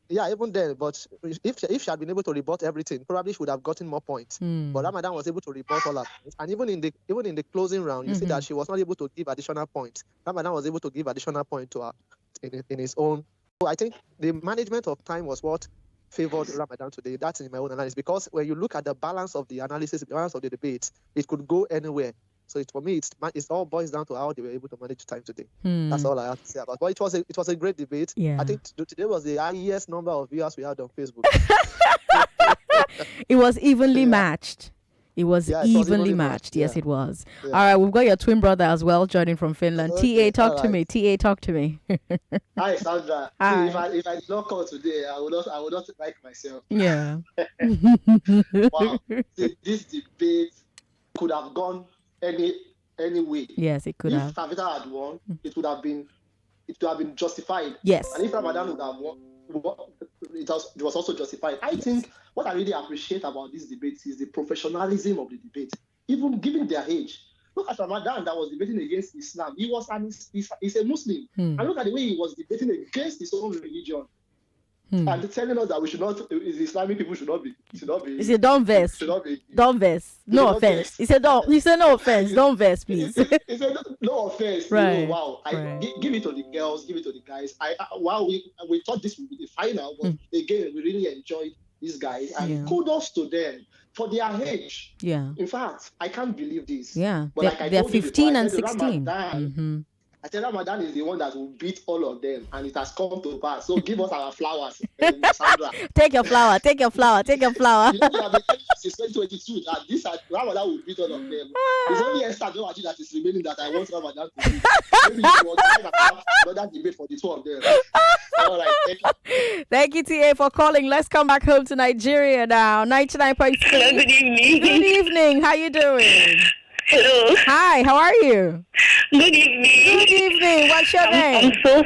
Yeah, even then. But if she had been able to rebut everything, probably she would have gotten more points. But Ramadan was able to rebut all her points. And even in the closing round, you see that she was not able to give additional points. Ramadan was able to give additional point to her in his own. So I think the management of time was what favored Ramadan today. That's in my own analysis. Because when you look at the balance of the analysis, the balance of the debate, it could go anywhere. So for me, it's all boils down to how they were able to manage time today. That's all I have to say about it. But it was a great debate. Yeah. I think today was the highest number of viewers we had on Facebook. It was evenly matched. It was evenly matched. Yes, it was. Yeah. All right, we've got your twin brother as well joining from Finland. Okay, TA, talk to me. TA, talk to me. Hi, Sandra. Hi. See, if I did not call today, I would not like myself. Yeah. Wow. See, this debate could have gone any way. Yes, it could have. If Tanvita had won, it would have been justified. Yes. And if Ramadan would have won, it was also justified. I think what I really appreciate about this debate is the professionalism of the debate, even given their age. Look at Ramadan that was debating against Islam. He's a Muslim. And look at the way he was debating against his own religion. And telling us that we should not, Islamic people should not be. He said, don't verse. Don't verse. No offense. He said, no offense. Don't verse, please. He said, no offense. Right. Wow. Give it to the girls, give it to the guys. We thought this would be the final, but again, we really enjoyed these guys. And kudos to them for their age. Yeah. In fact, I can't believe this. Yeah. But they're 15 and 16. I tell Ramadan is the one that will beat all of them, and it has come to pass. So give us our flowers, Sandra. Take your flower. You know, we have been telling you since 2022 that Ramadan will beat all of them. It's only Esther that is remaining that I want Ramadan to beat. Maybe you will have another debate for the two of them. All right, thank you, TA, for calling. Let's come back home to Nigeria now. 99.3. Hello, good evening. Good evening. How you doing? Hello. Hi, how are you? Good evening. Good evening. What's your name? I'm so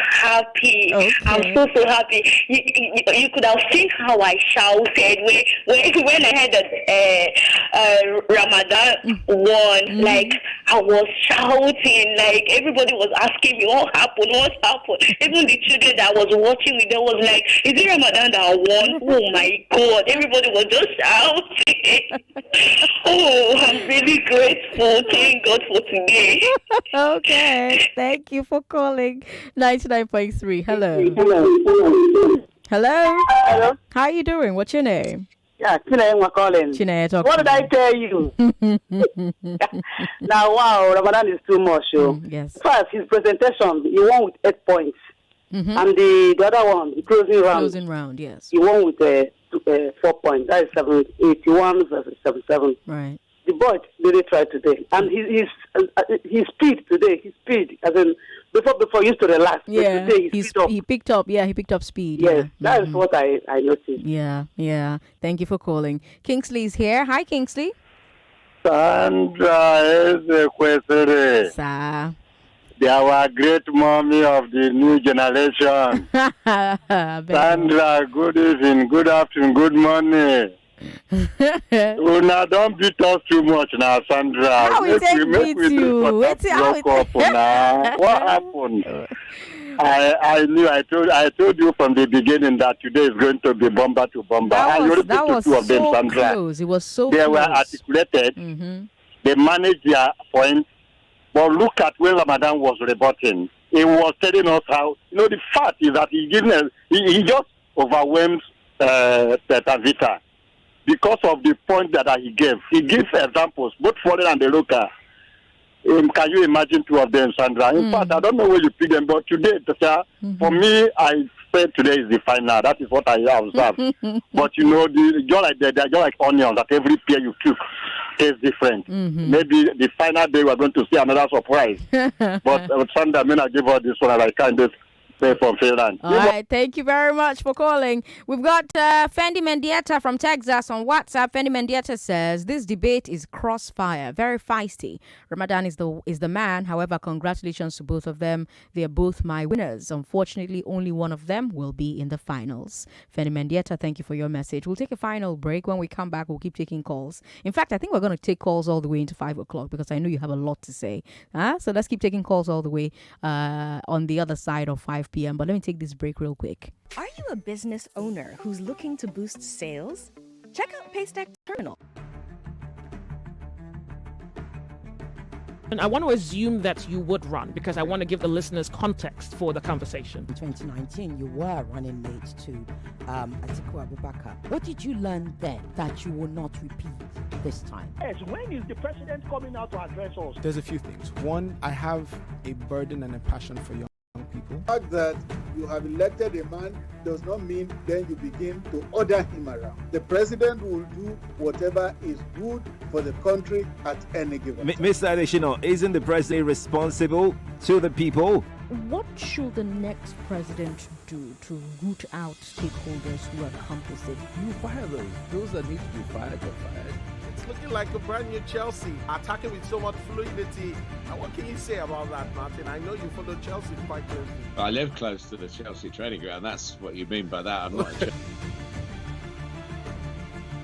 happy. Okay. I'm so happy. You could have seen how I shouted when I heard that Ramadan won. Like, I was shouting. Like, everybody was asking me what happened. Even the children that I was watching with them was like, is it Ramadan that won? Oh my God. Everybody was just shouting. Oh, I'm really grateful. Thank God for today. Okay. Thank you for calling. 99.3. Hello. Hello. Hello. How are you doing? What's your name? Yeah, Chineye calling. Chineye, talk. What did I tell you? Now, wow, Ramadan is too much. Yes. First, his presentation, he won with 8 points. And the other one, the closing round. Yes. He won with 4 points. That is 81 versus 77. Right. The boy really tried today, and his speed today, as in before he used to relax. Yeah, today he picked up speed. Yes, yeah. That is what I noticed. Yeah. Thank you for calling. Kingsley's here. Hi, Kingsley. Sandra Ezekwesili. Sir. They are our great mommy of the new generation. Sandra, good evening, good afternoon, good morning. Una don't beat us too much now, Sandra. How we beat you? What happened? I told you from the beginning that today is going to be bomber to bomber. That was two of them, so Sandra. close. It was so they close. Were articulated. They managed their points. But look at when Ramadan was rebutting. He was telling us how, the fact is that he just overwhelmed Tanvita because of the point that he gave. He gives examples, both foreign and the local. Can you imagine two of them, Sandra? In fact, I don't know where you pick them, but today, for me, I said today is the final. That is what I observed. But they're just like onions, that every pair you took tastes different. Maybe the final day we're going to see another surprise. But Sandra, I give her this one, I can't just say from Finland. All right, thank you very much for calling. We've got Fendi Mendieta from Texas on WhatsApp. Fendi Mendieta says, this debate is crossfire, very feisty. Ramadan is the man. However, congratulations to both of them. They are both my winners. Unfortunately, only one of them will be in the finals. Fendi Mendieta, thank you for your message. We'll take a final break. When we come back, we'll keep taking calls. In fact, I think we're going to take calls all the way into 5 o'clock because I know you have a lot to say. So let's keep taking calls all the way on the other side of 5 p.m. But let me take this break real quick. Are you a business owner who's looking to boost sales? Check out Paystack Terminal. And I want to assume that you would run because I want to give the listeners context for the conversation. In 2019, you were running late to Abubakar. What did you learn then that you will not repeat this time? Yes, when is the president coming out to address us? There's a few things. One, I have a burden and a passion for young people. The fact that you have elected a man does not mean then you begin to order him around. The president will do whatever is good for the country at any given time. Mr. Adeshino, isn't the president responsible to the people? What should the next president do to root out stakeholders who are complicit? You fire those that need to be fired are fired. It's looking like a brand new Chelsea, attacking with so much fluidity. And what can you say about that, Martin? I know you follow Chelsea quite closely. I live close to the Chelsea training ground. That's what you mean by that. I'm not.